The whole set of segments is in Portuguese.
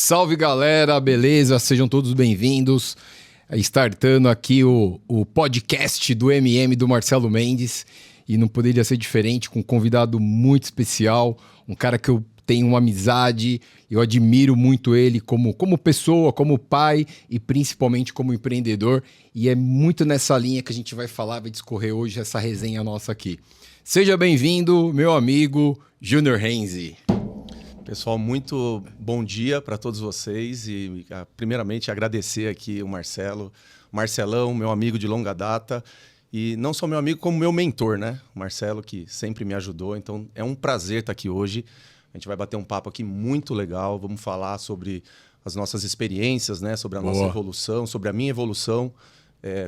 Salve galera, beleza? Sejam todos bem-vindos. Startando aqui o podcast do MM do Marcelo Mendes. E não poderia ser diferente, com um convidado muito especial, um cara que eu tenho uma amizade, eu admiro muito ele como pessoa, como pai e principalmente como empreendedor. E é muito nessa linha que a gente vai falar, vai discorrer hoje essa resenha nossa aqui. Seja bem-vindo, meu amigo Júnior Renzi. Pessoal, muito bom dia para todos vocês e primeiramente agradecer aqui o Marcelão, meu amigo de longa data e não só meu amigo como meu mentor, né? O Marcelo que sempre me ajudou, então é um prazer estar aqui hoje. A gente vai bater um papo aqui muito legal, vamos falar sobre as nossas experiências, né? Sobre a nossa evolução, sobre a minha evolução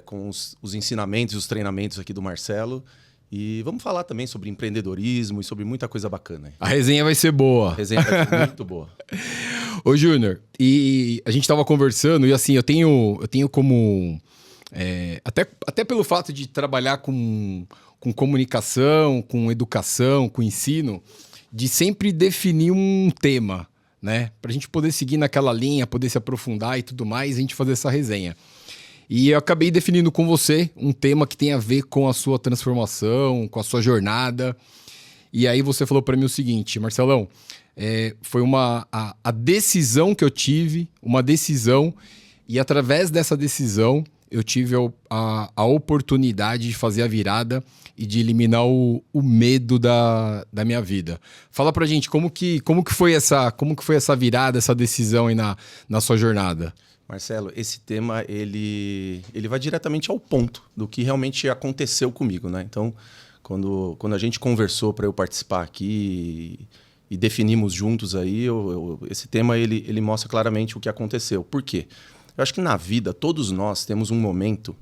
com os ensinamentos e os treinamentos aqui do Marcelo. E vamos falar também sobre empreendedorismo e sobre muita coisa bacana. A resenha vai ser boa. A resenha vai ser muito boa. Ô, Júnior, e a gente estava conversando e assim, eu tenho como... até pelo fato de trabalhar com comunicação, com educação, com ensino, de sempre definir um tema, né? Pra gente poder seguir naquela linha, poder se aprofundar e tudo mais, a gente fazer essa resenha. E eu acabei definindo com você um tema que tem a ver com a sua transformação, com a sua jornada. E aí você falou para mim o seguinte, Marcelão, foi a decisão que eu tive, uma decisão, e através dessa decisão eu tive a oportunidade de fazer a virada e de eliminar o medo da minha vida. Fala pra gente como que foi essa virada, essa decisão aí na sua jornada. Marcelo, esse tema ele vai diretamente ao ponto do que realmente aconteceu comigo, né? Então, quando a gente conversou para eu participar aqui e definimos juntos aí, esse tema ele mostra claramente o que aconteceu. Por quê? Eu acho que na vida todos nós temos um momento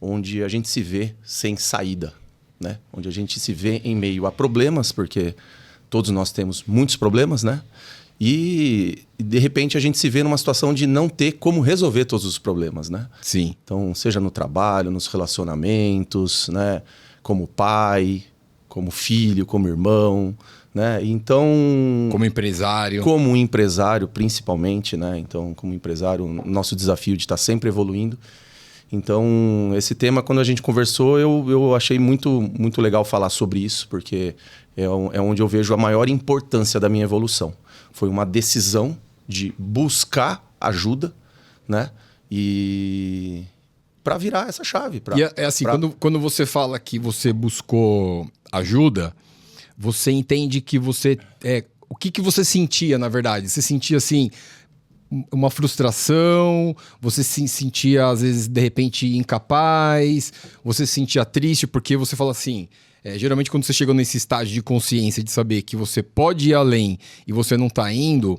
onde a gente se vê sem saída, né? Onde a gente se vê em meio a problemas, porque todos nós temos muitos problemas, né? E de repente a gente se vê numa situação de não ter como resolver todos os problemas, né? Sim. Então, seja no trabalho, nos relacionamentos, né? Como pai, como filho, como irmão, né? Então... Como empresário. Como empresário, principalmente, né? Então, como empresário, o nosso desafio de estar sempre evoluindo. Então, esse tema, quando a gente conversou, eu achei muito, muito legal falar sobre isso, porque é onde eu vejo a maior importância da minha evolução. Foi uma decisão de buscar ajuda, né? E para virar essa chave. Quando você fala que você buscou ajuda, você entende que você... o que você sentia, na verdade? Você sentia, assim, uma frustração? Você se sentia, às vezes, de repente, incapaz? Você se sentia triste? Porque você fala assim... geralmente quando você chega nesse estágio de consciência, de saber que você pode ir além e você não está indo,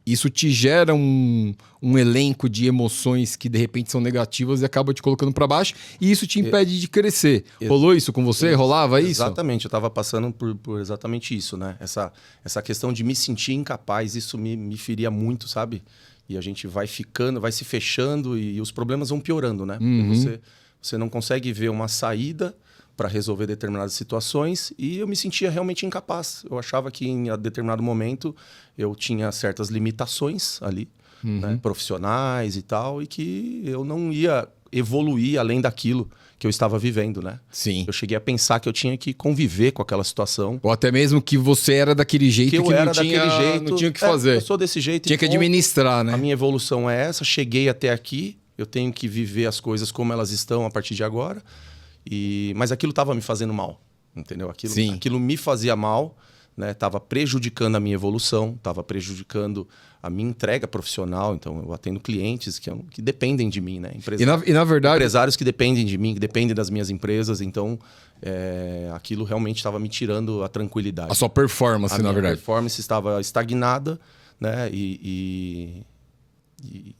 isso te gera um elenco de emoções que de repente são negativas e acaba te colocando para baixo e isso te impede de crescer. Rolou isso com você? Rolava isso? Exatamente, eu estava passando por exatamente isso, né? Essa questão de me sentir incapaz, isso me feria muito, sabe? E a gente vai ficando, vai se fechando e os problemas vão piorando, né? Porque você não consegue ver uma saída para resolver determinadas situações e eu me sentia realmente incapaz. Eu achava que em determinado momento eu tinha certas limitações ali, né, profissionais e tal, e que eu não ia evoluir além daquilo que eu estava vivendo, né? Sim. Eu cheguei a pensar que eu tinha que conviver com aquela situação. Ou até mesmo que você era daquele jeito que não tinha o que fazer. Eu sou desse jeito. Tinha que administrar, né? A minha evolução é essa, cheguei até aqui, eu tenho que viver as coisas como elas estão a partir de agora. Mas aquilo estava me fazendo mal, entendeu? Aquilo me fazia mal, né? Estava prejudicando a minha evolução, estava prejudicando a minha entrega profissional. Então, eu atendo clientes que dependem de mim, né? E na verdade... Empresários que dependem de mim, que dependem das minhas empresas. Então, aquilo realmente estava me tirando a tranquilidade. A sua performance, na verdade. A performance estava estagnada, né? E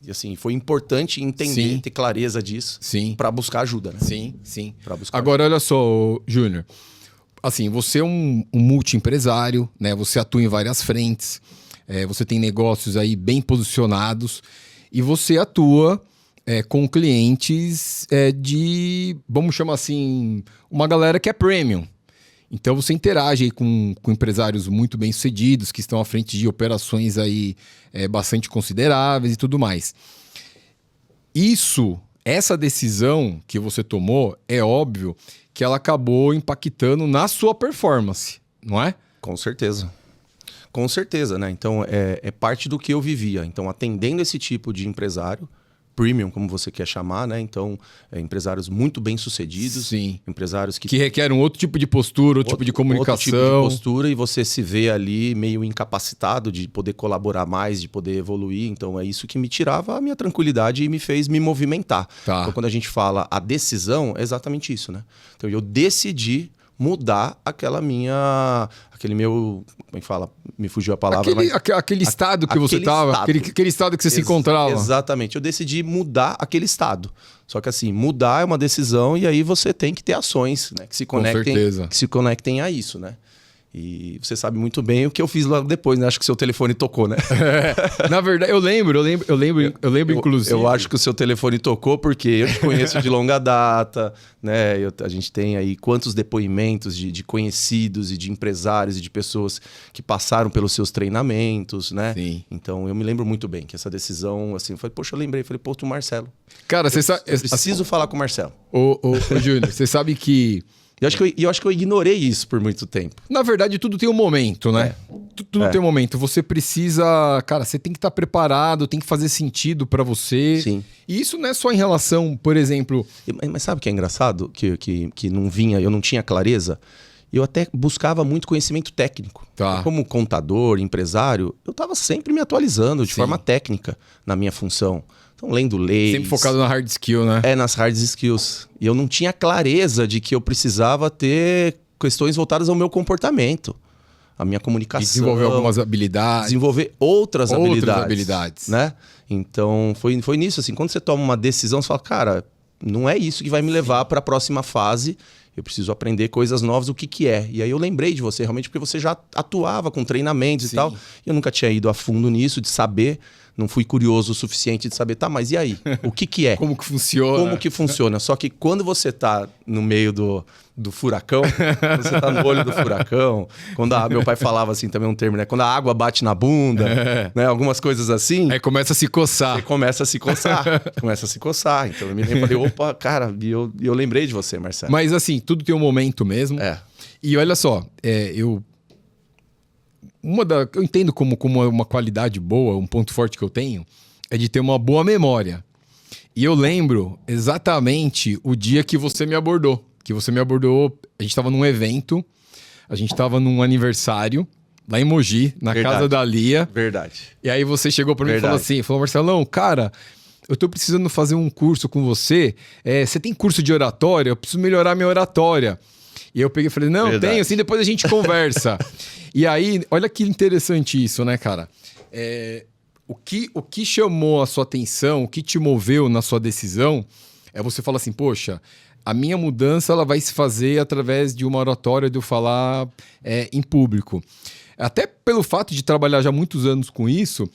assim, foi importante entender, ter clareza disso para buscar ajuda, né? Sim. Agora, olha só, Júnior. Assim, você é um multiempresário, né? Você atua em várias frentes. Você tem negócios aí bem posicionados. E você atua com clientes vamos chamar assim, uma galera que é premium. Então você interage aí com empresários muito bem-sucedidos, que estão à frente de operações aí bastante consideráveis e tudo mais. Essa decisão que você tomou, é óbvio que ela acabou impactando na sua performance, não é? Com certeza. Com certeza, né? Então, é parte do que eu vivia. Então, atendendo esse tipo de empresário, premium, como você quer chamar, né? Então, empresários muito bem-sucedidos. Sim. Empresários que requerem outro tipo de postura, outro tipo de comunicação. Outro tipo de postura, e você se vê ali meio incapacitado de poder colaborar mais, de poder evoluir. Então, é isso que me tirava a minha tranquilidade e me fez me movimentar. Tá. Então, quando a gente fala a decisão, é exatamente isso, né? Então, eu decidi mudar aquele meu, como é que fala? Me fugiu a palavra. Aquele estado que você estava, aquele estado que você se encontrava. Exatamente, eu decidi mudar aquele estado. Só que assim, mudar é uma decisão e aí você tem que ter ações, né, que se conectem a isso, né? E você sabe muito bem o que eu fiz logo depois, né? Acho que seu telefone tocou, né? Na verdade, eu lembro, inclusive. Eu acho que o seu telefone tocou porque eu te conheço de longa data, né? A gente tem aí quantos depoimentos de conhecidos e de empresários e de pessoas que passaram pelos seus treinamentos, né? Sim. Então, eu me lembro muito bem que essa decisão, assim, eu falei, pô, o Marcelo. Cara, você sabe... Eu preciso falar com o Marcelo. Ô, Júnior, você sabe que... Eu acho que eu ignorei isso por muito tempo. Na verdade, tudo tem um momento, né? Tudo tem um momento. Você precisa... Cara, você tem que estar preparado, tem que fazer sentido pra você. Sim. E isso não é só em relação, por exemplo... Mas sabe o que é engraçado? Que não vinha, eu não tinha clareza. Eu até buscava muito conhecimento técnico. Tá. Como contador, empresário, eu estava sempre me atualizando de forma técnica na minha função. Então, lendo leis... Sempre focado na hard skill, né? Nas hard skills. E eu não tinha clareza de que eu precisava ter questões voltadas ao meu comportamento, a minha comunicação. Desenvolver algumas habilidades. Desenvolver outras habilidades. Né? Então, foi nisso. Assim, quando você toma uma decisão, você fala, cara, não é isso que vai me levar para a próxima fase. Eu preciso aprender coisas novas, o que é. E aí eu lembrei de você, realmente, porque você já atuava com treinamentos e tal. E eu nunca tinha ido a fundo nisso, de saber... Não fui curioso o suficiente de saber, tá, mas e aí? O que é? Como que funciona? Como que funciona? Só que quando você tá no meio do furacão, quando você tá no olho do furacão, meu pai falava assim também um termo, né? Quando a água bate na bunda, né? Algumas coisas assim. Aí começa a se coçar. Aí começa a se coçar. Então eu me falei, opa, cara, e eu lembrei de você, Marcelo. Mas assim, tudo tem um momento mesmo. E olha só, eu entendo como uma qualidade boa, um ponto forte que eu tenho, é de ter uma boa memória. E eu lembro exatamente o dia que você me abordou. A gente estava num evento, a gente estava num aniversário, lá em Mogi, na casa da Lia. Verdade. E aí você chegou para mim e falou Marcelão, cara, eu tô precisando fazer um curso com você. Você tem curso de oratória? Eu preciso melhorar minha oratória. E eu peguei e falei, não, tenho, assim, depois a gente conversa. E aí, olha que interessante isso, né, cara? O que chamou a sua atenção, o que te moveu na sua decisão, é você falar assim, poxa, a minha mudança ela vai se fazer através de uma oratória, de eu falar em público. Até pelo fato de trabalhar já muitos anos com isso,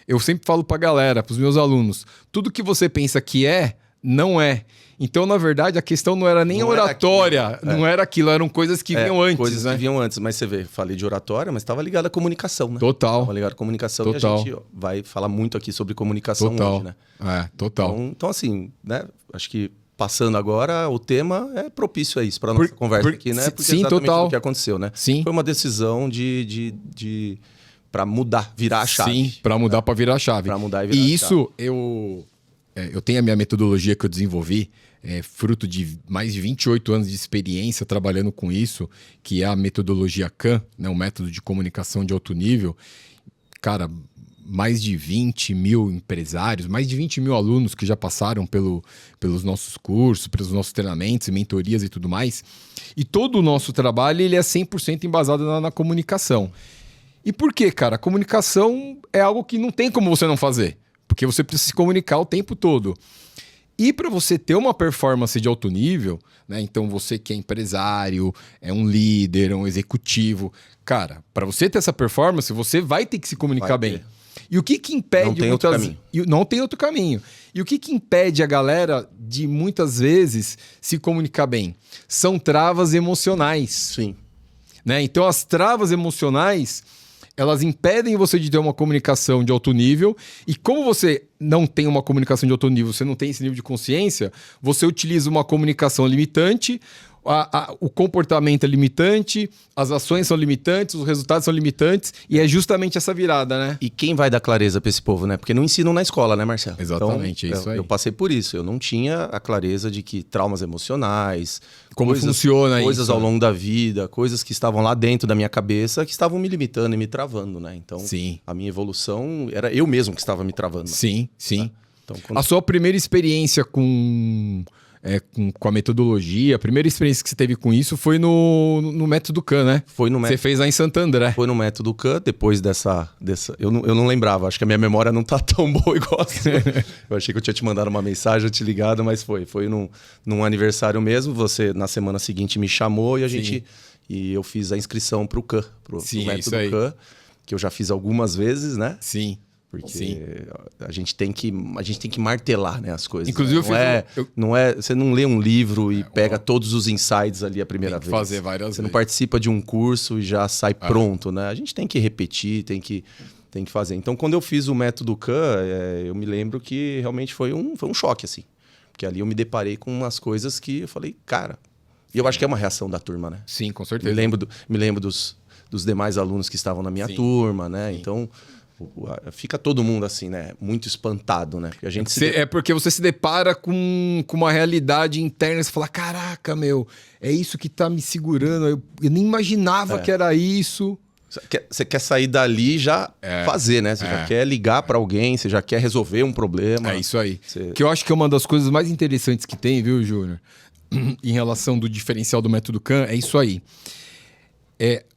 eu sempre falo pra galera, pros meus alunos, tudo que você pensa que não é. Então, na verdade, a questão não era nem a oratória, não era aquilo, eram coisas que vinham antes. Coisas que vinham antes, mas você vê, falei de oratória, mas estava ligado à comunicação, né? Total. Estava ligado à comunicação e a gente vai falar muito aqui sobre comunicação hoje, né? Total. Então, assim, né? Acho que passando agora, o tema é propício a isso, para nossa conversa aqui, né? Porque sim, exatamente total. o que aconteceu, né? Sim. Foi uma decisão para mudar, virar a chave. Sim, para mudar, para virar a chave. Para mudar e virar a chave. E isso, eu tenho a minha metodologia que eu desenvolvi, fruto de mais de 28 anos de experiência trabalhando com isso, que é a metodologia CAM, né, um método de comunicação de alto nível. Cara, mais de 20 mil empresários, mais de 20 mil alunos que já passaram pelos nossos cursos, pelos nossos treinamentos e mentorias e tudo mais. E todo o nosso trabalho ele é 100% embasado na comunicação. E por quê, cara? A comunicação é algo que não tem como você não fazer, porque você precisa se comunicar o tempo todo. E para você ter uma performance de alto nível, né? Então você que é empresário, é um líder, é um executivo, cara, para você ter essa performance, você vai ter que se comunicar bem. E o que impede... Não tem outro caminho. Não tem outro caminho. E o que impede a galera de muitas vezes se comunicar bem? São travas emocionais. Sim. né? Então, as travas emocionais, elas impedem você de ter uma comunicação de alto nível. E como você não tem uma comunicação de alto nível, você não tem esse nível de consciência, você utiliza uma comunicação limitante, o comportamento é limitante, as ações são limitantes, os resultados são limitantes, e é justamente essa virada, né? E quem vai dar clareza para esse povo, né? Porque não ensinam na escola, né, Marcelo? Exatamente, então, é isso aí. Eu passei por isso. Eu não tinha a clareza de que traumas emocionais, Como funciona coisas isso, ao né? longo da vida, coisas que estavam lá dentro da minha cabeça que estavam me limitando e me travando, né? Então, Sim. a minha evolução era eu mesmo que estava me travando. Sim, sim. Então, quando... A sua primeira experiência com a metodologia, a primeira experiência que você teve com isso foi no Método Can, né? Foi no Você método. fez lá em Santo André. Foi no Método Can, depois dessa eu não lembrava, acho que a minha memória não tá tão boa igual a sua. Eu achei que eu tinha te mandado uma mensagem, eu te ligado, mas foi num aniversário mesmo, você na semana seguinte me chamou e eu fiz a inscrição pro Can, pro Método Can, que eu já fiz algumas vezes, né? Sim. Porque a gente tem que martelar, né, as coisas. Inclusive, você não lê um livro e pega todos os insights ali a primeira vez. Fazer várias vezes. Você não participa de um curso e já sai pronto, né? A gente tem que repetir, tem que fazer. Então, quando eu fiz o Método Can, eu me lembro que realmente foi um choque, assim. Porque ali eu me deparei com umas coisas que eu falei, cara... E eu acho que é uma reação da turma, né? Sim, com certeza. Me lembro dos demais alunos que estavam na minha turma, né? Sim. Então... Fica todo mundo assim, né? Muito espantado, né? Porque a gente É porque você se depara com uma realidade interna. Você fala, caraca, meu, é isso que tá me segurando. Eu nem imaginava que era isso. Você quer sair dali e já fazer, né? Você já quer ligar para alguém, você já quer resolver um problema. É isso aí. Que eu acho que é uma das coisas mais interessantes que tem, viu, Júnior? Em relação do diferencial do Método Can, é isso aí.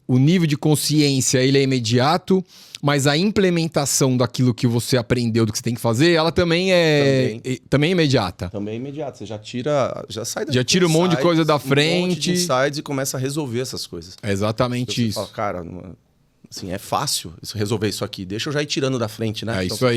O nível de consciência, ele é imediato, mas a implementação daquilo que você aprendeu, do que você tem que fazer, ela também é imediata. Também é imediata. Você já sai Já tira um monte de coisa da frente. Um monte de insights e começa a resolver essas coisas. É exatamente isso. Fala, cara, assim, é fácil resolver isso aqui. Deixa eu já ir tirando da frente, né? É então isso aí.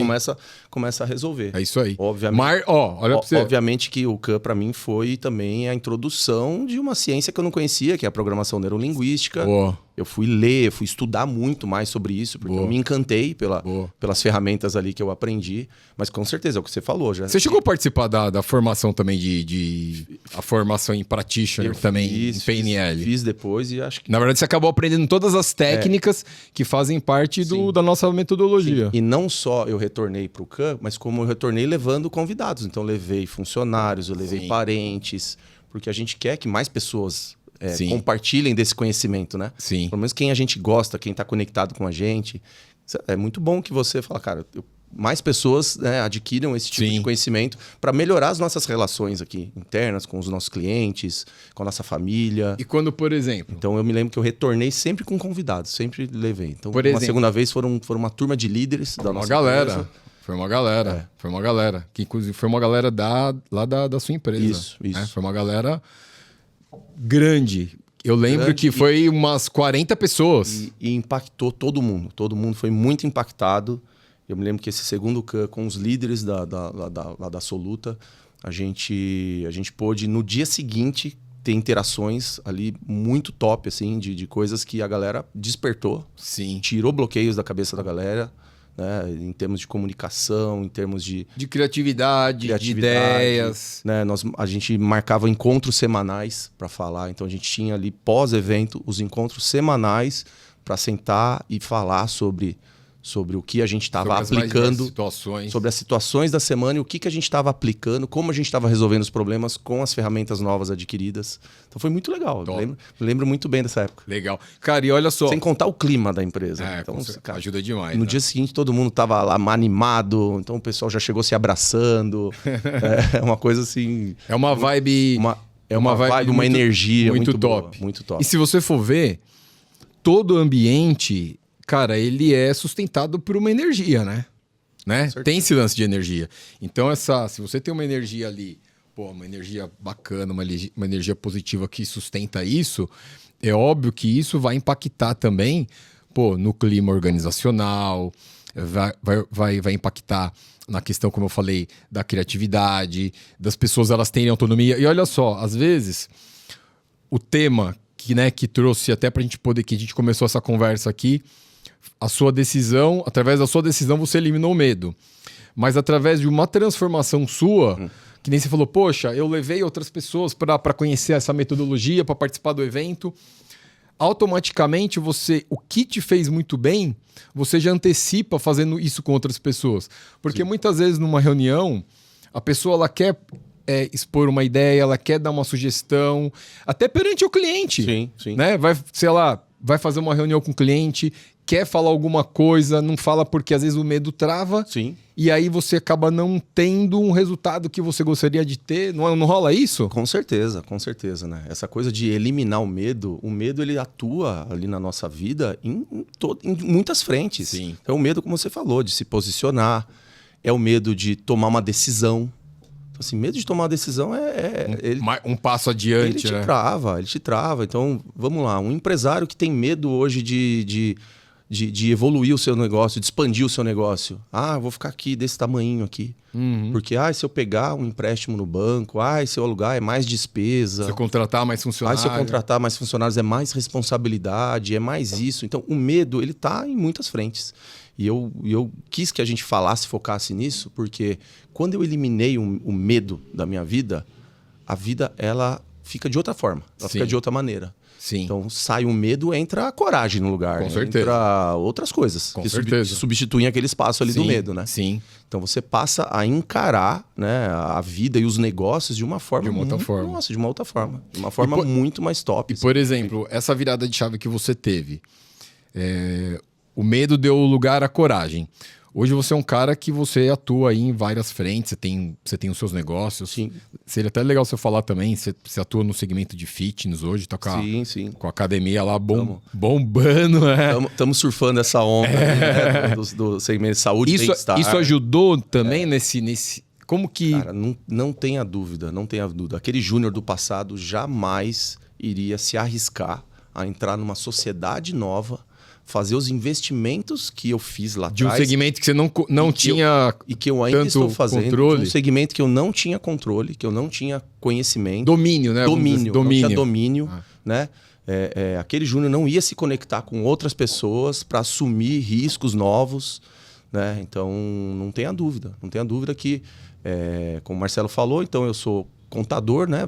Começa a resolver. É isso aí. Obviamente, olha pra você. Obviamente que o Can, para mim, foi também a introdução de uma ciência que eu não conhecia, que é a programação neurolinguística. Boa. Eu fui ler, fui estudar muito mais sobre isso, porque eu me encantei pelas ferramentas ali que eu aprendi. Mas com certeza, é o que você falou já. Você chegou a participar da formação também a formação em Practitioner também, em PNL? Fiz depois e acho que... Na verdade, você acabou aprendendo todas as técnicas que fazem parte da nossa metodologia. Sim. E não só eu retornei para o Can, mas como eu retornei levando convidados. Então, eu levei funcionários, eu levei parentes, porque a gente quer que mais pessoas... compartilhem desse conhecimento, né? Sim. Pelo menos quem a gente gosta, quem está conectado com a gente. É muito bom que você fala, cara, mais pessoas, né, adquiram esse tipo de conhecimento para melhorar as nossas relações aqui internas, com os nossos clientes, com a nossa família. E quando, por exemplo... Então, eu me lembro que eu retornei sempre com convidados, sempre levei. Então, por exemplo, uma segunda vez foram uma turma de líderes da nossa empresa. Foi uma galera. Que, inclusive, foi uma galera lá da sua empresa. Isso. Né? Foi uma galera... grande. Eu lembro que foi umas 40 pessoas. E impactou todo mundo. Todo mundo foi muito impactado. Eu me lembro que esse segundo Can, com os líderes da Soluta, a gente pôde, no dia seguinte, ter interações ali muito top, assim, de coisas que a galera despertou. Sim. Tirou bloqueios da cabeça da galera. Né, em termos de comunicação, em termos de criatividade, de ideias. Né, a gente marcava encontros semanais para falar, então a gente tinha ali pós-evento os encontros semanais para sentar e falar sobre o que a gente estava aplicando, sobre as situações da semana e o que a gente estava aplicando, como a gente estava resolvendo os problemas com as ferramentas novas adquiridas. Então foi muito legal. Me lembro muito bem dessa época. Legal. Cara, e olha só... Sem contar o clima da empresa. Então, cara, ajuda demais. No dia seguinte todo mundo estava lá animado, então o pessoal já chegou se abraçando. É uma coisa assim... É uma vibe... uma vibe, uma energia muito top. Boa, muito top. E se você for ver, todo o ambiente... Cara, ele é sustentado por uma energia, né? Tem esse lance de energia. Então, se você tem uma energia ali, uma energia bacana, uma energia positiva que sustenta isso, é óbvio que isso vai impactar também, no clima organizacional, vai impactar na questão, como eu falei, da criatividade, das pessoas elas terem autonomia. E olha só, às vezes, o tema que trouxe até pra gente poder, que a gente começou essa conversa aqui, a sua decisão, através da sua decisão você eliminou o medo. Mas através de uma transformação sua, que nem você falou, poxa, eu levei outras pessoas para conhecer essa metodologia, para participar do evento, automaticamente o que te fez muito bem, você já antecipa fazendo isso com outras pessoas. Porque muitas vezes numa reunião, a pessoa ela quer expor uma ideia, ela quer dar uma sugestão, até perante o cliente. Sim. Né? Vai, sei lá, vai fazer uma reunião com o cliente, quer falar alguma coisa, não fala porque às vezes o medo trava. Sim. E aí você acaba não tendo um resultado que você gostaria de ter. Não rola isso? Com certeza, né? Essa coisa de eliminar o medo ele atua ali na nossa vida em muitas frentes. Sim. É o medo, como você falou, de se posicionar, é o medo de tomar uma decisão. Então, assim, medo de tomar uma decisão um passo adiante, ele te trava. Então, vamos lá, um empresário que tem medo hoje de evoluir o seu negócio, de expandir o seu negócio. Ah, eu vou ficar aqui desse tamanhinho aqui. Porque se eu pegar um empréstimo no banco, se eu alugar é mais despesa. Se eu contratar mais funcionários. Se eu contratar mais funcionários é mais responsabilidade, é mais isso. Então, o medo, ele tá em muitas frentes. E eu quis que a gente focasse nisso, porque quando eu eliminei o medo da minha vida, a vida, ela fica de outra forma. Ela fica de outra maneira. Sim. Então, sai o medo, entra a coragem no lugar. Com certeza. Entra outras coisas Com que certeza. substituem aquele espaço ali do medo, né? Sim. Então, você passa a encarar, né, a vida e os negócios de uma forma... De uma outra forma. Nossa, de uma outra forma. De uma forma muito mais top. E, por exemplo, essa virada de chave que você teve, o medo deu lugar à coragem. Hoje você é um cara que você atua aí em várias frentes, você tem os seus negócios. Sim. Seria até legal você falar também, você atua no segmento de fitness hoje, tá com a academia lá bombando. Estamos surfando essa onda né, do segmento de saúde e bem-estar. Isso ajudou também nesse... Como que... Cara, não tenha dúvida, não tenha dúvida. Aquele júnior do passado jamais iria se arriscar a entrar numa sociedade nova, fazer os investimentos que eu fiz lá atrás. De um segmento que você não tinha e que eu ainda estou fazendo. Controle. Um segmento que eu não tinha controle, que eu não tinha conhecimento. Domínio, né? Domínio. Não tinha domínio, né? Aquele júnior não ia se conectar com outras pessoas para assumir riscos novos, né? Então, não tenha dúvida. Não tenha dúvida que, como o Marcelo falou, então eu sou contador, né?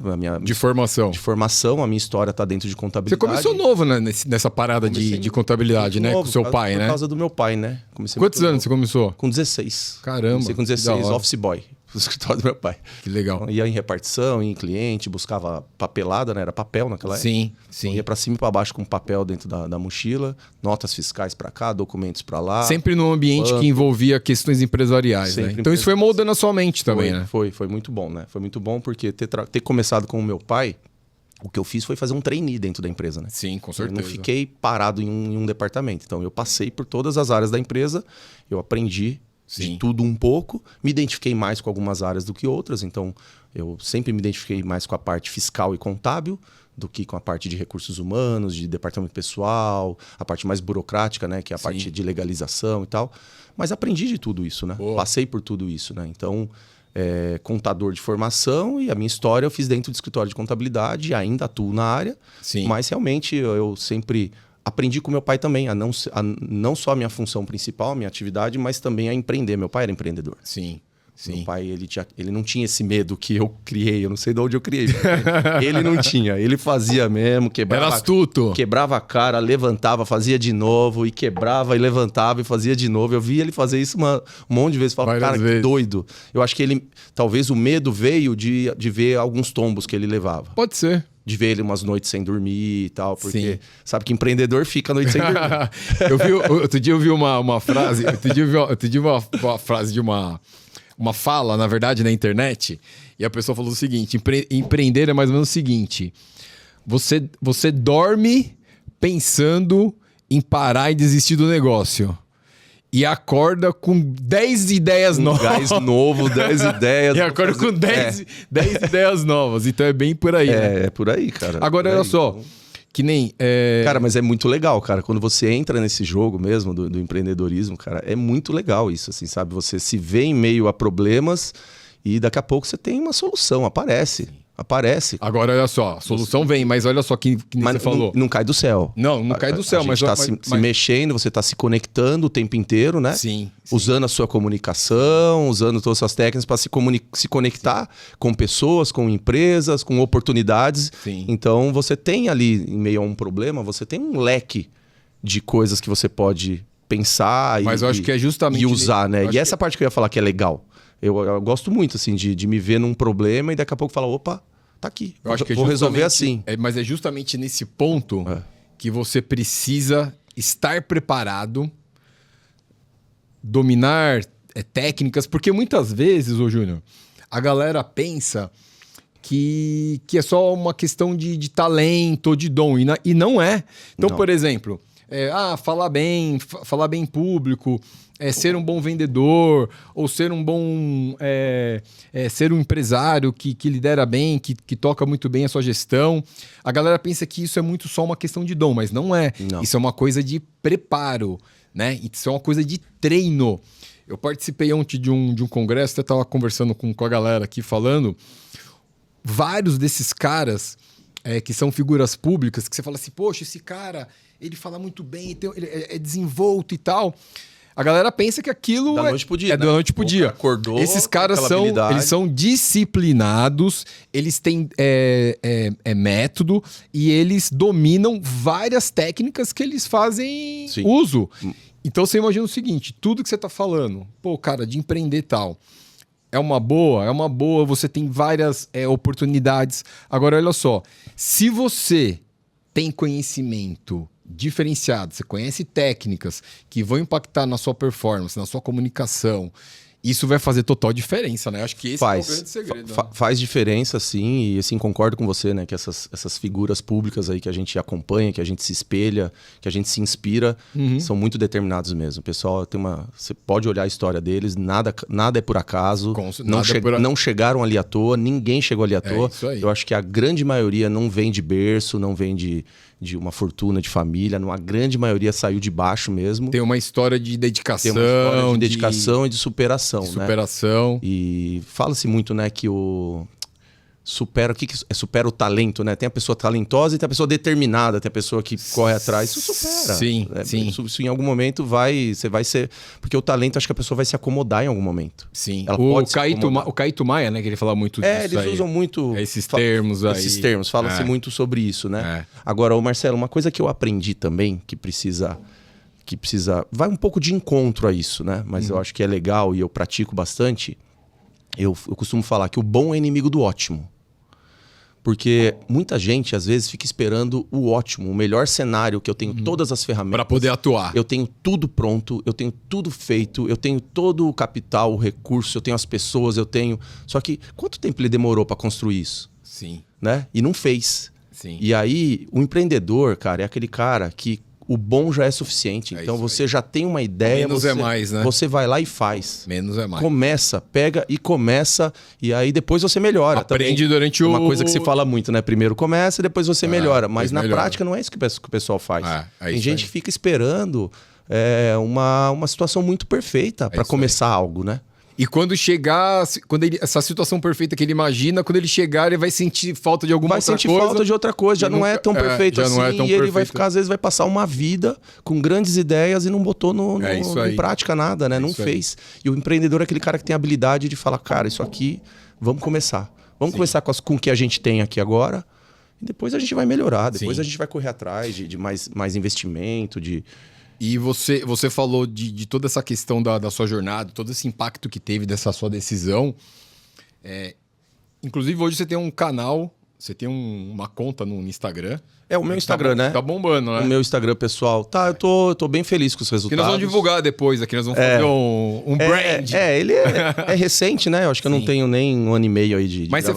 De formação. De formação, a minha história está dentro de contabilidade. Você começou novo, né, nessa parada de contabilidade, né? Com seu pai, né? Por causa do meu pai, né? Quantos anos você começou? Com 16. Caramba. Comecei com 16, office boy, no escritório do meu pai. Que legal. Então, ia em repartição, ia em cliente, buscava papelada, né? Era papel naquela época. Sim. Então, ia para cima e para baixo com papel dentro da mochila, notas fiscais para cá, documentos para lá. Sempre num ambiente que envolvia questões empresariais, né? Então isso foi moldando a sua mente também, né? Foi muito bom, né? Foi muito bom porque ter começado com o meu pai, o que eu fiz foi fazer um trainee dentro da empresa, né? Sim, com certeza. Eu não fiquei parado em um departamento. Então, eu passei por todas as áreas da empresa, eu aprendi de tudo um pouco, me identifiquei mais com algumas áreas do que outras. Então, eu sempre me identifiquei mais com a parte fiscal e contábil do que com a parte de recursos humanos, de departamento pessoal, a parte mais burocrática, né? Que é a parte de legalização e tal. Mas aprendi de tudo isso, né? Boa. Passei por tudo isso, né? Então... contador de formação e a minha história eu fiz dentro do escritório de contabilidade, ainda atuo na área, mas realmente eu sempre aprendi com meu pai também, não só a minha função principal, a minha atividade, mas também a empreender. Meu pai era empreendedor. Sim. Meu pai, ele não tinha esse medo que eu criei, eu não sei de onde eu criei. Ele não tinha, ele fazia mesmo, Era astuto. Quebrava a cara, levantava, fazia de novo, e quebrava e levantava e fazia de novo. Eu vi ele fazer isso um monte de vezes, falava, cara, que doido. Eu acho que talvez o medo veio de ver alguns tombos que ele levava. Pode ser. De ver ele umas noites sem dormir e tal, porque sabe que empreendedor fica a noite sem dormir. Outro dia eu vi uma frase, uma frase de uma fala, na verdade, na internet, e a pessoa falou o seguinte: empreender é mais ou menos o seguinte: você dorme pensando em parar e desistir do negócio. E acorda com 10 ideias novas. Gás novo, 10 ideias. E acorda com 10 ideias novas. Então é bem por aí, né? É por aí, cara. Agora, olha só. Que nem... Cara, mas é muito legal, cara. Quando você entra nesse jogo mesmo do empreendedorismo, cara, é muito legal isso, assim, sabe? Você se vê em meio a problemas e daqui a pouco você tem uma solução, aparece. Aparece. Agora, olha só, a solução vem, mas olha só que nem você falou. Não cai do céu. Não cai do céu, mas tá se mexendo, você está se conectando o tempo inteiro, né? Sim. Usando a sua comunicação, usando todas as suas técnicas para se conectar com pessoas, com empresas, com oportunidades. Sim. Então, você tem ali, em meio a um problema, você tem um leque de coisas que você pode pensar mas eu acho que é justamente e usar, né? E essa parte que eu ia falar que é legal. Eu gosto muito, assim, de me ver num problema e daqui a pouco falar, opa, tá aqui. Eu acho que vou resolver assim. Mas é justamente nesse ponto que você precisa estar preparado, dominar técnicas, porque muitas vezes, ô Júnior, a galera pensa que é só uma questão de talento ou de dom, e não é. Então, por exemplo, falar bem em público, ser um bom vendedor, ou ser um bom ser um empresário que lidera bem, que toca muito bem a sua gestão. A galera pensa que isso é muito só uma questão de dom, mas não é. Não. Isso é uma coisa de preparo, né? Isso é uma coisa de treino. Eu participei ontem de um congresso, até estava conversando com a galera aqui falando. Vários desses caras que são figuras públicas, que você fala assim, poxa, esse cara, ele fala muito bem, ele é desenvolto e tal. A galera pensa que aquilo da noite pro dia, da noite pro dia. Acordou, esses caras são disciplinados, eles têm método e eles dominam várias técnicas que eles fazem uso. Então você imagina o seguinte, tudo que você tá falando, cara, de empreender e tal, é uma boa, você tem várias oportunidades. Agora, olha só, se você tem conhecimento diferenciado, você conhece técnicas que vão impactar na sua performance, na sua comunicação, isso vai fazer total diferença, né? Acho que esse é o grande segredo. Faz diferença, sim, e assim, concordo com você, né? Que essas figuras públicas aí que a gente acompanha, que a gente se espelha, que a gente se inspira, são muito determinados mesmo. O pessoal você pode olhar a história deles, nada é por acaso, não chegaram ali à toa, ninguém chegou ali à toa. Eu acho que a grande maioria não vem de berço, não vem de uma fortuna de família, a grande maioria saiu de baixo mesmo. Tem uma história de dedicação. Tem uma história de dedicação e de superação. Superação. Né? E fala-se muito, né, que supera o talento, né? Tem a pessoa talentosa e tem a pessoa determinada, tem a pessoa que corre atrás. Isso supera. Sim, sim. Isso em algum momento você vai ser... Porque o talento, acho que a pessoa vai se acomodar em algum momento. Sim. O Caíto Maia, né? Que ele fala muito disso. Eles usam muito... Esses termos aí. Esses termos. Fala-se muito sobre isso, né? Agora, Marcelo, uma coisa que eu aprendi também, que precisa... Vai um pouco de encontro a isso, né? Mas eu acho que é legal e eu pratico bastante. Eu costumo falar que o bom é inimigo do ótimo. Porque muita gente, às vezes, fica esperando o ótimo, o melhor cenário, que eu tenho todas as ferramentas. Para poder atuar. Eu tenho tudo pronto, eu tenho tudo feito, eu tenho todo o capital, o recurso, eu tenho as pessoas, eu tenho... Só que quanto tempo ele demorou para construir isso? Sim. Né? E não fez. Sim. E aí, o empreendedor, cara, é aquele cara que o bom já é suficiente. Então você já tem uma ideia. Menos é mais, né? Você vai lá e faz. Menos é mais. Pega e começa. E aí depois você melhora. Aprende também. Durante uma coisa que se fala muito, né? Primeiro começa e depois você melhora. Mas na melhora. prática não é isso que o pessoal faz. Tem gente aí. que fica esperando uma situação muito perfeita para começar algo, né? E quando chegar, essa situação perfeita que ele imagina, quando ele chegar, ele vai sentir falta de alguma outra coisa. Vai sentir falta de outra coisa, já não é tão perfeito assim. E ele vai ficar, às vezes, vai passar uma vida com grandes ideias e não botou em prática nada, né? Não fez. E o empreendedor é aquele cara que tem a habilidade de falar, cara, isso aqui, vamos começar. Vamos começar com o que a gente tem aqui agora. E depois a gente vai melhorar. Depois a gente vai correr atrás de mais investimento, E você falou de toda essa questão da sua jornada, todo esse impacto que teve dessa sua decisão. Inclusive, hoje você tem um canal, você tem uma conta no Instagram. É o meu Instagram, né? Tá bombando, né? O meu Instagram pessoal. Tá, eu tô bem feliz com os resultados. Que nós vamos divulgar depois aqui, nós vamos fazer um brand. Ele é recente, né? Eu acho que eu não tenho nem 1 ano e meio aí de Mas você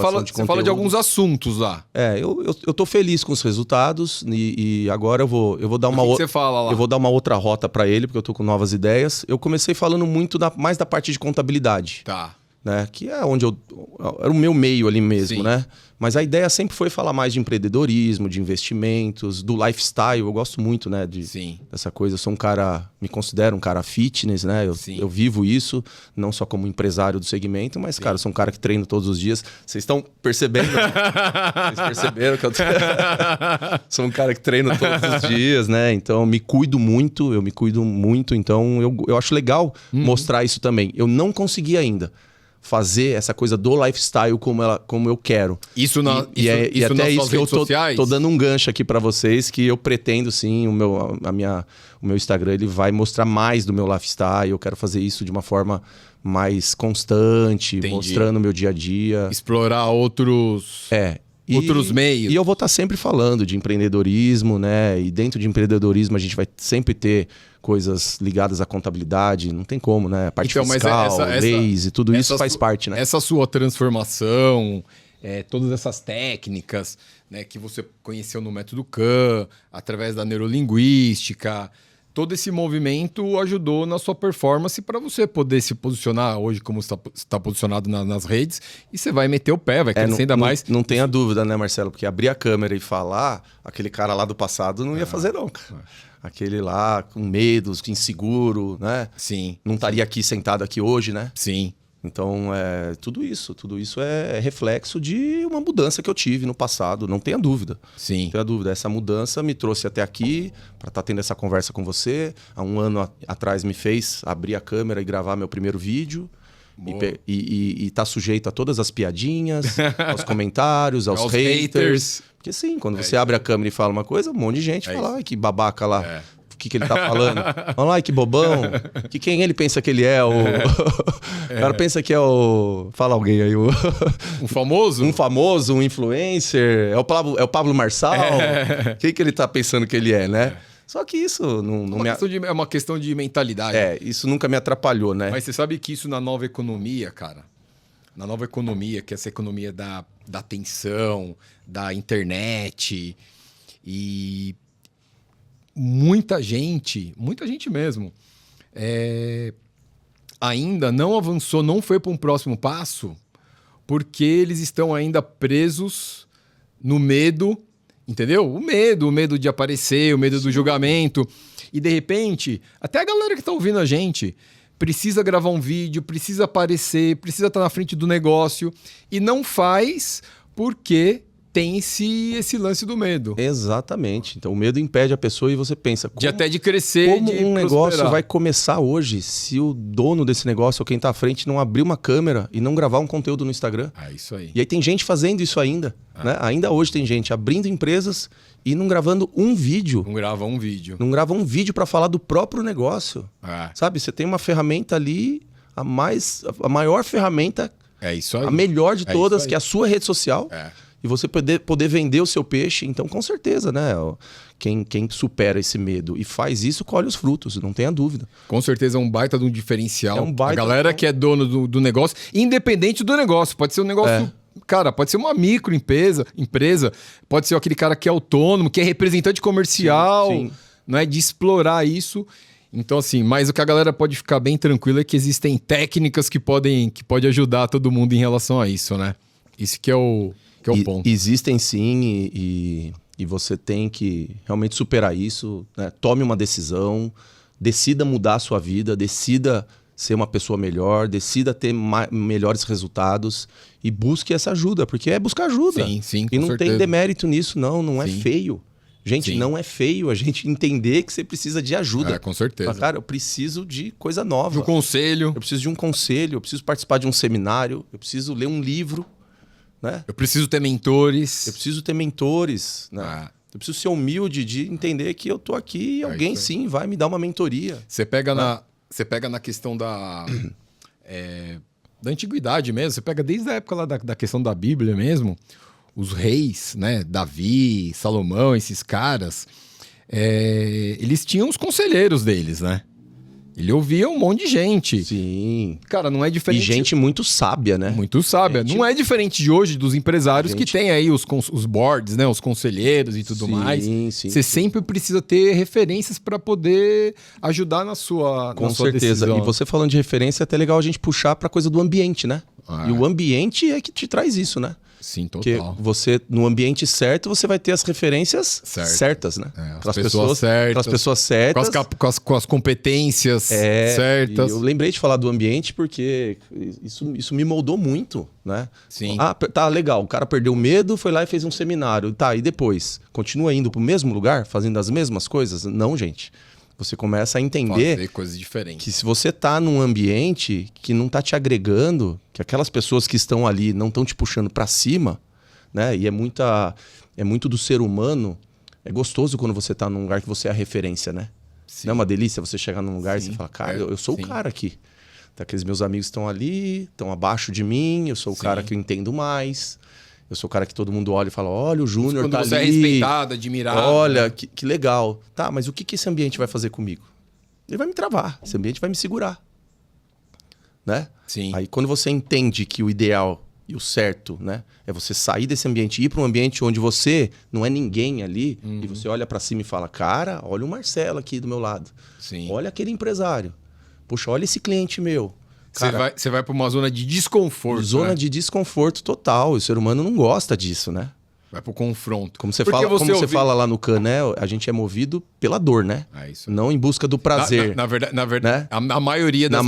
fala de alguns assuntos lá. Eu tô feliz com os resultados e agora eu vou dar uma outra. Você fala lá? Eu vou dar uma outra rota para ele, porque eu tô com novas ideias. Eu comecei falando muito mais da parte de contabilidade. Tá. né? Que é onde era o meu meio ali mesmo, Sim. né? Mas a ideia sempre foi falar mais de empreendedorismo, de investimentos, do lifestyle. Eu gosto muito, né, Sim. dessa coisa. Eu sou um cara, me considero um cara fitness, né? Eu vivo isso, não só como empresário do segmento, mas, cara, eu sou um cara que treino todos os dias. Vocês estão percebendo? Vocês perceberam que eu sou um cara que treino todos os dias, né? Então, eu me cuido muito. Então, eu acho legal mostrar isso também. Eu não consegui ainda fazer essa coisa do lifestyle como eu quero. Isso E até nas isso que eu sociais? tô dando um gancho aqui para vocês, que eu pretendo sim, o meu Instagram ele vai mostrar mais do meu lifestyle. Eu quero fazer isso de uma forma mais constante, Entendi. mostrando o meu dia a dia. Explorar outros meios. E eu vou estar sempre falando de empreendedorismo, né? E dentro de empreendedorismo a gente vai sempre ter coisas ligadas à contabilidade, não tem como, né? A parte fiscal, leis e tudo isso faz parte, né? Essa sua transformação, todas essas técnicas, né, que você conheceu no método Kahn, através da neurolinguística, todo esse movimento ajudou na sua performance para você poder se posicionar hoje como está posicionado nas redes, e você vai meter o pé, vai crescer ainda mais. Não tenha dúvida, né, Marcelo? Porque abrir a câmera e falar, aquele cara lá do passado não ia fazer não, cara. Aquele lá com medo, inseguro, né? Sim. Não estaria aqui sentado aqui hoje, né? Sim. Então, tudo isso é reflexo de uma mudança que eu tive no passado, não tenha dúvida. Sim. Não tenha dúvida. Essa mudança me trouxe até aqui para estar tendo essa conversa com você. Há um ano atrás me fez abrir a câmera e gravar meu primeiro vídeo. E tá sujeito a todas as piadinhas, aos comentários, aos haters. Porque sim, quando você abre a câmera e fala uma coisa, um monte de gente fala, ai, que babaca lá. O que ele tá falando? Olha lá, que bobão. Que quem ele pensa que ele é? O cara pensa que é o... Fala alguém aí. Um famoso? Um famoso, um influencer. É o Pablo Marçal. Quem que ele tá pensando que ele é, né? Só que isso É uma questão de mentalidade. Isso nunca me atrapalhou, né? Mas você sabe que isso na nova economia, cara, na nova economia, que é essa economia da atenção, da internet, e muita gente mesmo, ainda não avançou, não foi para um próximo passo, porque eles estão ainda presos no medo. Entendeu? O medo de aparecer, o medo do julgamento. E de repente, até a galera que tá ouvindo a gente precisa gravar um vídeo, precisa aparecer, precisa estar na frente do negócio e não faz porque tem esse lance do medo. Exatamente. Então o medo impede a pessoa e você pensa... De crescer, como de um negócio prosperar. vai começar hoje se o dono desse negócio ou quem tá à frente não abrir uma câmera e não gravar um conteúdo no Instagram? Isso aí. E aí tem gente fazendo isso ainda. Né? Ainda hoje tem gente abrindo empresas e não gravando um vídeo. Não grava um vídeo. Não grava um vídeo para falar do próprio negócio. Sabe? Você tem uma ferramenta ali, a maior ferramenta, isso aí. a melhor de todas, que é a sua rede social. E você poder vender o seu peixe. Então, com certeza, né? Quem supera esse medo e faz isso, colhe os frutos, não tenha dúvida. Com certeza é um baita de um diferencial. É um baita a galera que é dono do negócio, independente do negócio. Pode ser um negócio... Cara, pode ser uma microempresa, pode ser aquele cara que é autônomo, que é representante comercial, sim. Não é, de explorar isso. Então, assim, mas o que a galera pode ficar bem tranquila é que existem técnicas que podem ajudar todo mundo em relação a isso, né? Isso que é o ponto. Existem sim, e você tem que realmente superar isso, né? Tome uma decisão, decida mudar a sua vida, decida ser uma pessoa melhor, decida ter melhores resultados e busque essa ajuda, porque é buscar ajuda. Sim, e não certeza. tem demérito nisso, não é feio. Gente, Sim. não é feio a gente entender que você precisa de ajuda. Com certeza. Mas, cara, eu preciso de coisa nova. De um conselho. Eu preciso de um conselho, eu preciso participar de um seminário, eu preciso ler um livro, né? Eu preciso ter mentores. Eu preciso ter mentores, né? Eu preciso ser humilde de entender que eu tô aqui e alguém sim vai me dar uma mentoria. Você pega na questão da antiguidade mesmo, você pega desde a época lá da questão da Bíblia mesmo, os reis, né? Davi, Salomão, esses caras, eles tinham os conselheiros deles, né? Ele ouvia um monte de gente. Sim. Cara, não é diferente... E gente muito sábia, né? Muito sábia. Não é diferente de hoje dos empresários que tem aí os boards, né? Os conselheiros e tudo mais. Sim. Você sempre precisa ter referências para poder ajudar na sua Com certeza. decisão. E você falando de referência, é até legal a gente puxar para coisa do ambiente, né? E o ambiente é que te traz isso, né? Sim, Porque total. você, no ambiente certo, você vai ter as referências certas, né? As pessoas certas. Aquelas pessoas certas. Com as competências certas. E eu lembrei de falar do ambiente porque isso me moldou muito, né? Sim. Ah, tá, legal. O cara perdeu o medo, foi lá e fez um seminário. Tá, e depois? Continua indo pro mesmo lugar, fazendo as mesmas coisas? Não, gente. Você começa a entender fazer coisas diferentes. Que se você tá num ambiente que não tá te agregando, que aquelas pessoas que estão ali não estão te puxando para cima, né? E é muito do ser humano. É gostoso quando você tá num lugar que você é a referência, né? Sim. Não é uma delícia você chegar num lugar e você fala, cara, eu sou o cara aqui. Aqueles meus amigos estão ali, estão abaixo de mim, eu sou o cara que eu entendo mais. Eu sou o cara que todo mundo olha e fala, olha, o Júnior tá ali. Quando você é respeitado, admirado. Olha, né? que legal. Tá, mas o que esse ambiente vai fazer comigo? Ele vai me travar, esse ambiente vai me segurar. Né? Sim. Aí quando você entende que o ideal e o certo, né, é você sair desse ambiente e ir para um ambiente onde você não é ninguém ali, e você olha para cima e fala, cara, olha o Marcelo aqui do meu lado. Sim. Olha aquele empresário. Poxa, olha esse cliente meu. Você vai para uma zona de desconforto. Zona de desconforto total. O ser humano não gosta disso, né? Vai pro confronto. Você fala lá no Canel, a gente é movido pela dor, né? É isso. Não em busca do prazer. Na verdade, né? a maioria das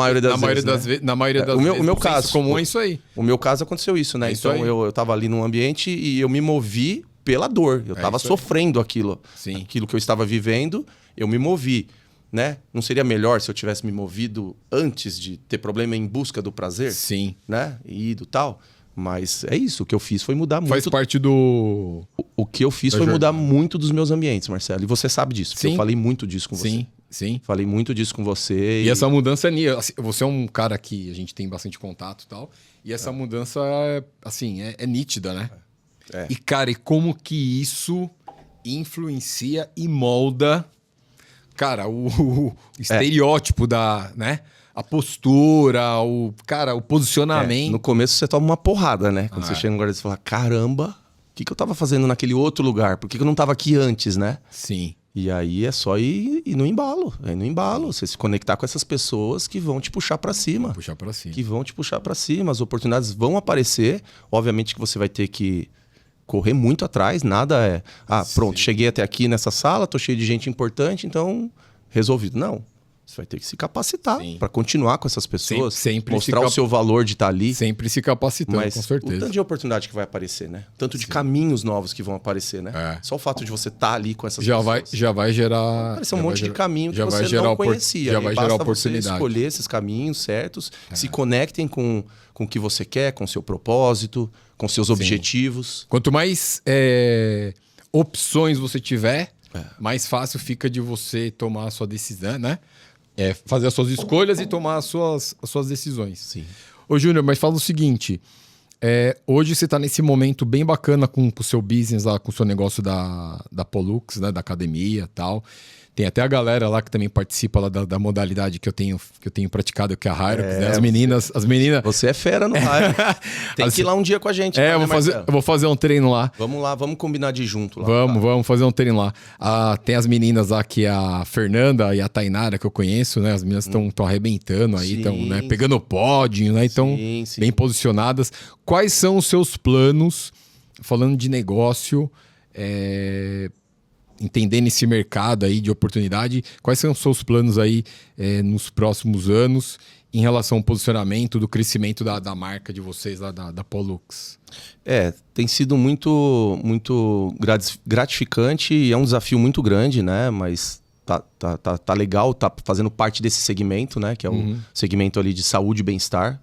vezes. Na maioria das vezes. O meu caso comum é isso aí. O meu caso aconteceu isso, né? Então eu tava ali num ambiente e eu me movi pela dor. Eu tava sofrendo aquilo. Sim. Aquilo que eu estava vivendo, eu me movi. Né? Não seria melhor se eu tivesse me movido antes de ter problema em busca do prazer? Sim. Né? E do tal. Mas é isso. O que eu fiz foi mudar muito. Faz parte do... O que eu fiz foi mudar muito dos meus ambientes, Marcelo. E você sabe disso. Porque eu falei muito disso com você. Sim. Falei muito disso com você. E essa mudança é... Assim, você é um cara que a gente tem bastante contato e tal. E essa mudança, assim, é nítida, né? E, cara, e como que isso influencia e molda... Cara, o estereótipo da, né? A postura, o posicionamento. No começo você toma uma porrada, né? Quando você chega no lugar e você fala, caramba, o que eu tava fazendo naquele outro lugar? Por que eu não tava aqui antes, né? Sim. E aí é só ir no embalo. É no embalo. Você se conectar com essas pessoas que vão te puxar para cima. Que vão te puxar para cima. As oportunidades vão aparecer. Obviamente que você vai ter que correr muito atrás, nada é... pronto, cheguei até aqui nessa sala, tô cheio de gente importante, então resolvido. Não, você vai ter que se capacitar para continuar com essas pessoas, sempre mostrar o seu valor de estar ali. Sempre se capacitando, com certeza. O tanto de oportunidade que vai aparecer, né? Tanto de caminhos novos que vão aparecer, né? Só o fato de você estar ali com essas pessoas. Já vai gerar... Aparecer um monte de caminho que você não conhecia. Já vai gerar oportunidade. Você escolher esses caminhos certos, se conectem com o que você quer, com o seu propósito, com seus objetivos. Quanto mais opções você tiver, mais fácil fica de você tomar a sua decisão, né? Fazer as suas escolhas e tomar as suas decisões. Sim. Ô, Júnior, mas fala o seguinte. Hoje você está nesse momento bem bacana com o seu business, lá, com o seu negócio da Pollux, né? Da academia e tal. Tem até a galera lá que também participa lá da modalidade que eu tenho praticado, que é a Hyrux, né? As meninas... Você é fera no Hyrux. Tem que ir lá um dia com a gente. Eu vou fazer um treino lá. Vamos lá, vamos combinar de ir junto lá. Vamos fazer um treino lá. Tem as meninas lá, que é a Fernanda e a Tainara, que eu conheço, né? As meninas estão arrebentando aí, estão, né? Pegando o pódio, né? Estão bem posicionadas. Quais são os seus planos, falando de negócio, entendendo esse mercado aí de oportunidade, quais são os seus planos aí nos próximos anos em relação ao posicionamento do crescimento da marca de vocês lá da Pollux? Tem sido muito gratificante e é um desafio muito grande, né? Mas tá legal, tá fazendo parte desse segmento, né? Que é o segmento ali de saúde e bem-estar.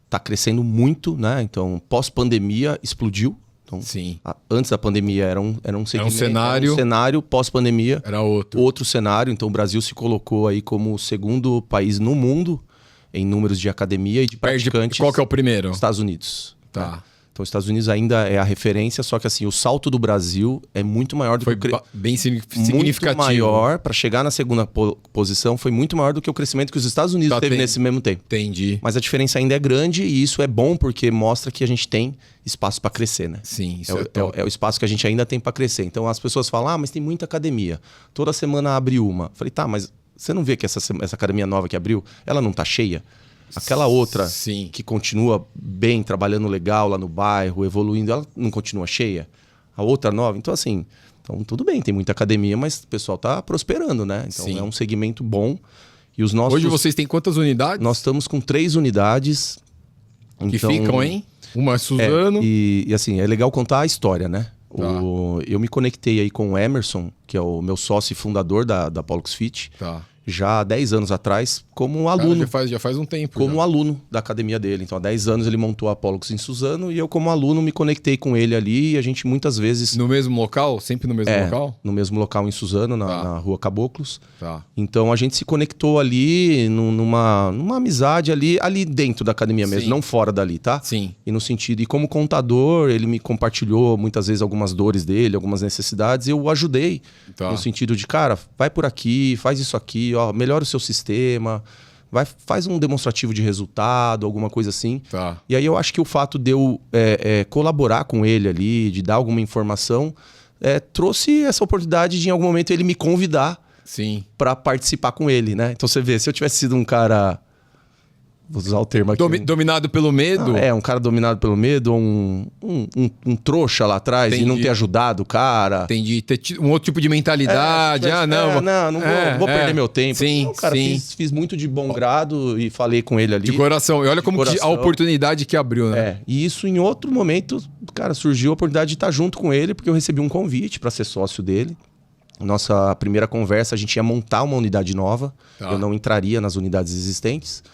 Tá crescendo muito, né? Então, pós-pandemia, explodiu. Então, antes da pandemia era um cenário, pós-pandemia era outro cenário. Então o Brasil se colocou aí como o segundo país no mundo em números de academia e de praticantes. Qual que é o primeiro? Estados Unidos. Tá. Né? Então os Estados Unidos ainda é a referência, só que assim, o salto do Brasil é muito maior do que bem significativo. Muito maior, para chegar na segunda posição, foi muito maior do que o crescimento que os Estados Unidos teve nesse mesmo tempo. Entendi. Mas a diferença ainda é grande e isso é bom porque mostra que a gente tem espaço para crescer, né? Sim, isso é o espaço que a gente ainda tem para crescer. Então as pessoas falam, mas tem muita academia. Toda semana abre uma. Falei, tá, mas você não vê que essa academia nova que abriu, ela não tá cheia? Aquela outra Sim. que continua bem, trabalhando legal lá no bairro, evoluindo, ela não continua cheia? A outra nova? Então, assim, tudo bem, tem muita academia, mas o pessoal tá prosperando, né? Então, Sim. é um segmento bom. E os nossos... Hoje vocês têm quantas unidades? Nós estamos com 3 unidades. Que ficam, hein? Uma é Suzano. E assim, é legal contar a história, né? Tá. Eu me conectei aí com o Emerson, que é o meu sócio e fundador da Pollux Fit, Tá. já há 10 anos atrás, como um Cara, aluno. já faz um tempo. Como já. aluno da academia dele. Então, há 10 anos ele montou a Pollux em Suzano e eu, como aluno, me conectei com ele ali e a gente muitas vezes... No mesmo local? Sempre no mesmo local? No mesmo local em Suzano, Tá. na Rua Caboclos. Tá. Então, a gente se conectou ali numa amizade ali dentro da academia mesmo, Sim. não fora dali, tá? Sim. E no sentido... E como contador, ele me compartilhou muitas vezes algumas dores dele, algumas necessidades, e eu o ajudei. Tá. No sentido de, cara, vai por aqui, faz isso aqui, ó, melhora o seu sistema... Faz um demonstrativo de resultado, alguma coisa assim. Tá. E aí eu acho que o fato de eu colaborar com ele ali, de dar alguma informação, trouxe essa oportunidade de em algum momento ele me convidar Sim. para participar com ele, né? Então você vê, se eu tivesse sido um cara... Vou usar o termo aqui. Dominado pelo medo? Um cara dominado pelo medo, ou um trouxa lá atrás e não ter ajudado o cara. Entendi. Ter um outro tipo de mentalidade. Não vou perder meu tempo. Sim, não, cara, sim. Fiz muito de bom grado e falei com ele ali. De coração. E olha como que a oportunidade que abriu, né? E isso em outro momento, cara, surgiu a oportunidade de estar junto com ele, porque eu recebi um convite para ser sócio dele. Nossa primeira conversa, a gente ia montar uma unidade nova. Tá. Eu não entraria nas unidades existentes.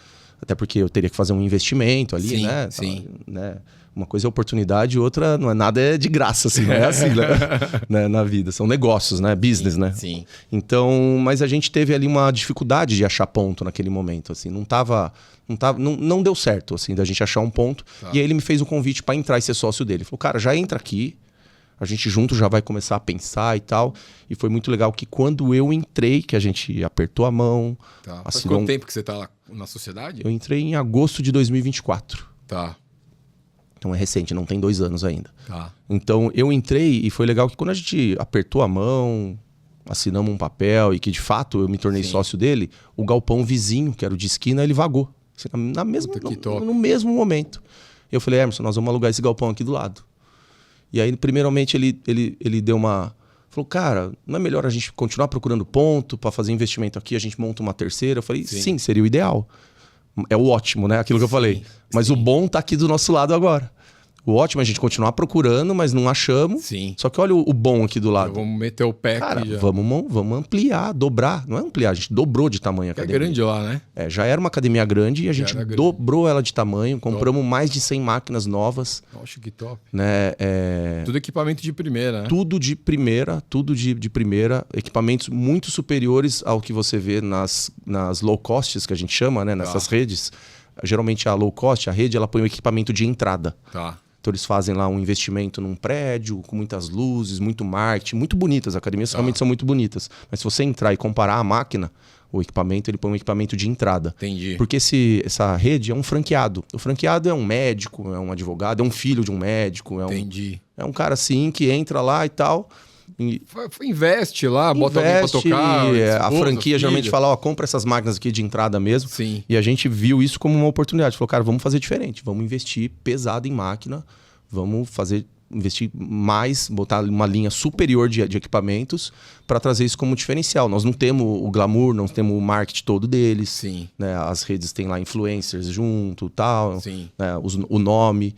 Até porque eu teria que fazer um investimento ali, Sim, né? Sim. Né? Uma coisa é oportunidade, outra não é nada de graça, assim, não é assim, né? Na vida. São negócios, né? Business, sim, né? Sim. Então, mas a gente teve ali uma dificuldade de achar ponto naquele momento, assim. Não deu certo, assim, da gente achar um ponto. Tá. E aí ele me fez o convite para entrar e ser sócio dele. Ele falou, cara, já entra aqui. A gente junto já vai começar a pensar e tal. E foi muito legal que quando eu entrei, que a gente apertou a mão... Tá. Faz quanto tempo que você tá lá na sociedade? Eu entrei em agosto de 2024. Tá. Então é recente, não tem 2 anos ainda. Tá. Então eu entrei e foi legal que quando a gente apertou a mão, assinamos um papel e que de fato eu me tornei sócio dele, o galpão vizinho, que era o de esquina, ele vagou. Assim, no mesmo momento. Eu falei, Emerson, nós vamos alugar esse galpão aqui do lado. E aí, primeiramente, ele deu uma... Falou, cara, não é melhor a gente continuar procurando ponto para fazer investimento aqui, a gente monta uma terceira? Eu falei, sim, seria o ideal. É o ótimo, né? Aquilo que eu falei. Mas o bom tá aqui do nosso lado agora. O ótimo é a gente continuar procurando, mas não achamos. Sim. Só que olha o bom aqui do lado. Vamos meter o pé cara, aqui já. Vamos ampliar, dobrar. Não é ampliar, a gente dobrou de tamanho a academia. É grande lá, né? Já era uma academia grande e a gente dobrou ela de tamanho. Compramos mais de 100 máquinas novas. Nossa, que top. Né? Tudo equipamento de primeira, né? Tudo de primeira, de primeira. Equipamentos muito superiores ao que você vê nas low costs, que a gente chama, né? Nessas redes. Geralmente a low cost, a rede, ela põe o equipamento de entrada. Tá. Então eles fazem lá um investimento num prédio, com muitas luzes, muito marketing, muito bonitas. As academias realmente são muito bonitas. Mas se você entrar e comparar a máquina, o equipamento, ele põe um equipamento de entrada. Entendi. Porque essa rede é um franqueado. O franqueado é um médico, é um advogado, é um filho de um médico. Entendi. É um cara assim que entra lá e tal... Investe lá, bota alguém pra tocar. A franquia geralmente fala, ó, compra essas máquinas aqui de entrada mesmo. Sim. E a gente viu isso como uma oportunidade. Falou, cara, vamos fazer diferente. Vamos investir pesado em máquina. Vamos investir mais, botar uma linha superior de equipamentos para trazer isso como diferencial. Nós não temos o glamour, não temos o marketing todo deles. Sim. Né? As redes têm lá influencers junto, tal. Sim. Né? O nome...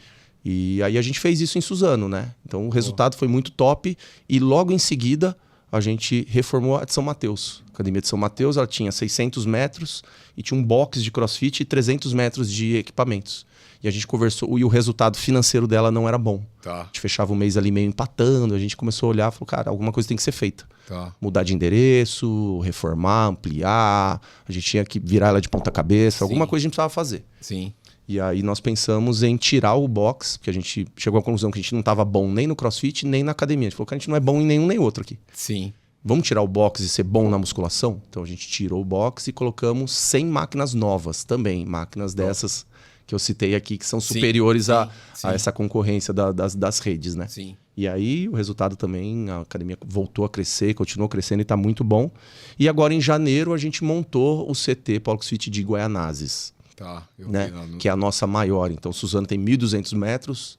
E aí a gente fez isso em Suzano, né? Então o resultado foi muito top. E logo em seguida a gente reformou a de São Mateus. A Academia de São Mateus, ela tinha 600 metros e tinha um box de crossfit e 300 metros de equipamentos. E a gente conversou e o resultado financeiro dela não era bom. Tá. A gente fechava o mês ali meio empatando. A gente começou a olhar e falou, cara, alguma coisa tem que ser feita. Tá. Mudar de endereço, reformar, ampliar. A gente tinha que virar ela de ponta cabeça. Alguma coisa a gente precisava fazer. Sim. E aí nós pensamos em tirar o box, porque a gente chegou à conclusão que a gente não estava bom nem no crossfit, nem na academia. A gente falou que a gente não é bom em nenhum nem outro aqui. Sim. Vamos tirar o box e ser bom na musculação? Então a gente tirou o box e colocamos 100 máquinas novas também. Máquinas dessas que eu citei aqui, que são superiores a essa concorrência das redes, né? Sim. E aí o resultado também, a academia voltou a crescer, continuou crescendo e está muito bom. E agora em janeiro a gente montou o CT Pollux Fit de Guaianazes. Tá, eu né? vi lá no... Que é a nossa maior. Então, Suzano tem 1.200 metros,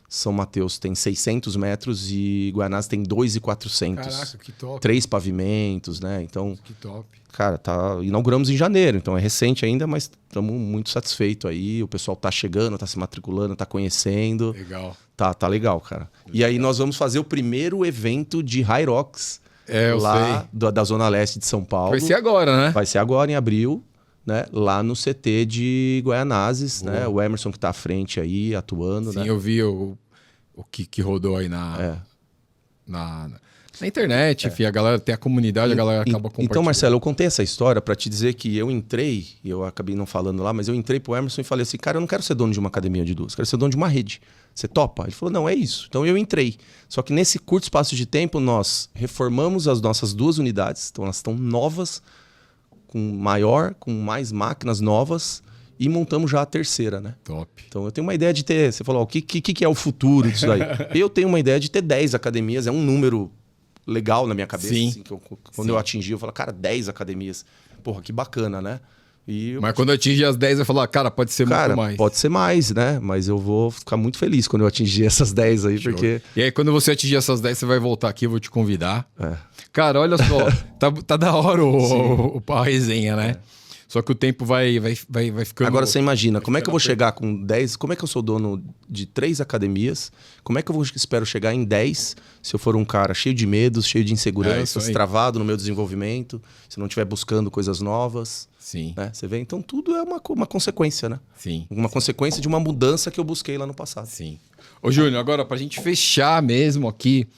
São Mateus tem 600 metros e Guaianazes tem 2.400. Caraca, que top. 3 pavimentos, né? Então, Que top. cara, inauguramos em janeiro, então é recente ainda, mas estamos muito satisfeitos aí. O pessoal tá chegando, tá se matriculando, tá conhecendo. Legal. Tá legal, cara. E aí nós vamos fazer o primeiro evento de Hyrox Eu lá sei. da Zona Leste de São Paulo. Vai ser agora, né? Vai ser agora, em abril, né? Lá no CT de Guaianazes, Boa. né? O Emerson que tá à frente aí, atuando, Sim, né? eu vi o que rodou aí na internet, enfim, a galera tem a comunidade, a galera acaba compartilhando. Então, Marcelo, eu contei essa história para te dizer que eu entrei, eu acabei não falando lá, mas eu entrei pro Emerson e falei assim, cara, eu não quero ser dono de uma academia de duas, eu quero ser dono de uma rede. Você topa? Ele falou, não, é isso. Então eu entrei. Só que nesse curto espaço de tempo, nós reformamos as nossas 2 unidades, então elas estão novas, com mais máquinas novas, e montamos já a terceira, né? Top. Então eu tenho uma ideia de ter, você falou, o que é o futuro disso daí? Eu tenho uma ideia de ter 10 academias, é um número legal na minha cabeça. Sim. Assim, quando eu atingi, eu falo, cara, 10 academias. Porra, que bacana, né? Mas quando eu atingir as 10, eu falo, cara, pode ser muito mais. Pode ser mais, né? Mas eu vou ficar muito feliz quando eu atingir essas 10 aí, Show. porque... E aí, quando você atingir essas 10, você vai voltar aqui, eu vou te convidar. É. Cara, olha só, tá da hora a resenha, né? Só que o tempo vai ficando... Agora você imagina, como é que eu vou chegar com 10... Como é que eu sou dono de 3 academias? Como é que eu espero chegar em 10 se eu for um cara cheio de medos, cheio de inseguranças, travado no meu desenvolvimento, se não estiver buscando coisas novas? Sim. Né? Você vê? Então tudo é uma consequência, né? Sim. Uma consequência de uma mudança que eu busquei lá no passado. Sim. Ô, Júnior, agora pra gente fechar mesmo aqui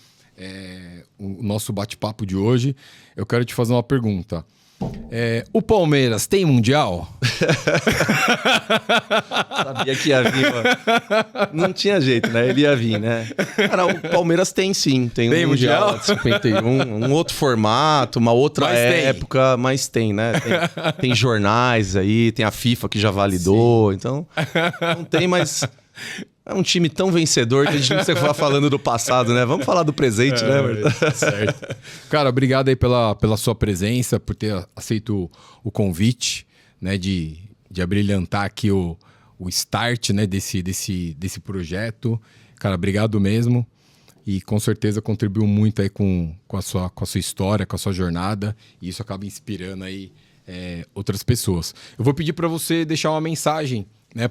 o nosso bate-papo de hoje, eu quero te fazer uma pergunta. O Palmeiras tem Mundial? Sabia que ia vir, mano. Não tinha jeito, né? Ele ia vir, né? Cara, o Palmeiras tem sim. Tem um Mundial de 51, um outro formato, uma outra época, mas tem, né? Tem jornais aí, tem a FIFA que já validou. Sim. Então, não tem, mas... É um time tão vencedor que a gente não precisa falar falando do passado, né? Vamos falar do presente, né? Certo. Cara, obrigado aí pela sua presença, por ter aceito o convite, né? De abrilhantar aqui o start, né? Desse projeto. Cara, obrigado mesmo. E com certeza contribuiu muito aí com a sua história, com a sua jornada. E isso acaba inspirando aí outras pessoas. Eu vou pedir para você deixar uma mensagem, né?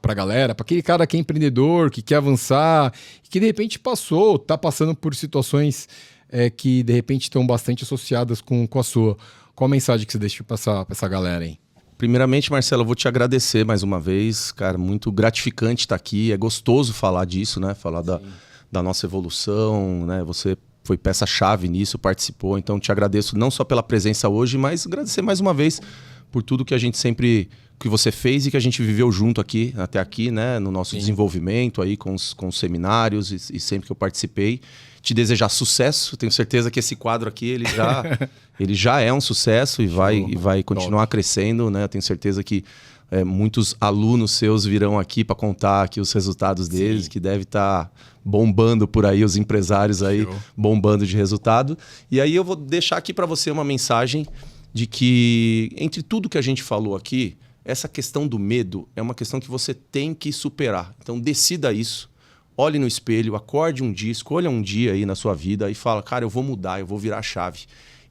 Pra galera, para aquele cara que é empreendedor, que quer avançar, que de repente tá passando por situações que de repente estão bastante associadas com a sua. Qual a mensagem que você deixa pra essa galera aí? Primeiramente, Marcelo, eu vou te agradecer mais uma vez, cara, muito gratificante estar aqui, é gostoso falar disso, né? Falar da nossa evolução, né? Você foi peça-chave nisso, participou, então te agradeço não só pela presença hoje, mas agradecer mais uma vez por tudo que a gente sempre... que você fez e que a gente viveu junto aqui, até aqui, né? No nosso desenvolvimento aí com os seminários e sempre que eu participei. Te desejar sucesso. Tenho certeza que esse quadro aqui, ele já é um sucesso e vai continuar crescendo, né? Tenho certeza que muitos alunos seus virão aqui para contar aqui os resultados deles, que deve estar bombando por aí, os empresários aí bombando de resultado. E aí eu vou deixar aqui para você uma mensagem de que, entre tudo que a gente falou aqui, essa questão do medo é uma questão que você tem que superar. Então decida isso, olhe no espelho, acorde um dia, escolha um dia aí na sua vida e fala, cara, eu vou mudar, eu vou virar a chave.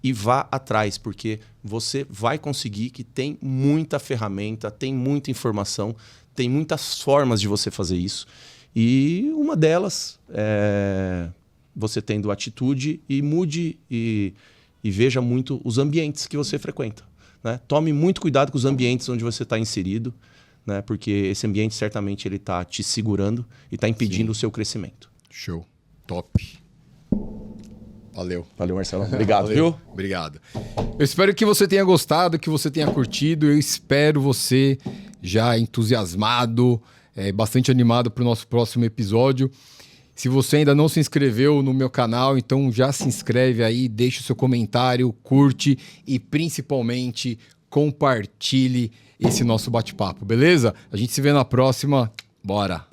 E vá atrás, porque você vai conseguir, que tem muita ferramenta, tem muita informação, tem muitas formas de você fazer isso. E uma delas é você tendo atitude e mude e veja muito os ambientes que você frequenta. Né? Tome muito cuidado com os ambientes onde você está inserido, né? Porque esse ambiente certamente ele está te segurando e está impedindo o seu crescimento. Show. Top. Valeu. Valeu, Marcelo. Obrigado, viu? Obrigado. Eu espero que você tenha gostado, que você tenha curtido. Eu espero você já entusiasmado, bastante animado para o nosso próximo episódio. Se você ainda não se inscreveu no meu canal, então já se inscreve aí, deixa o seu comentário, curte e principalmente compartilhe esse nosso bate-papo, beleza? A gente se vê na próxima. Bora!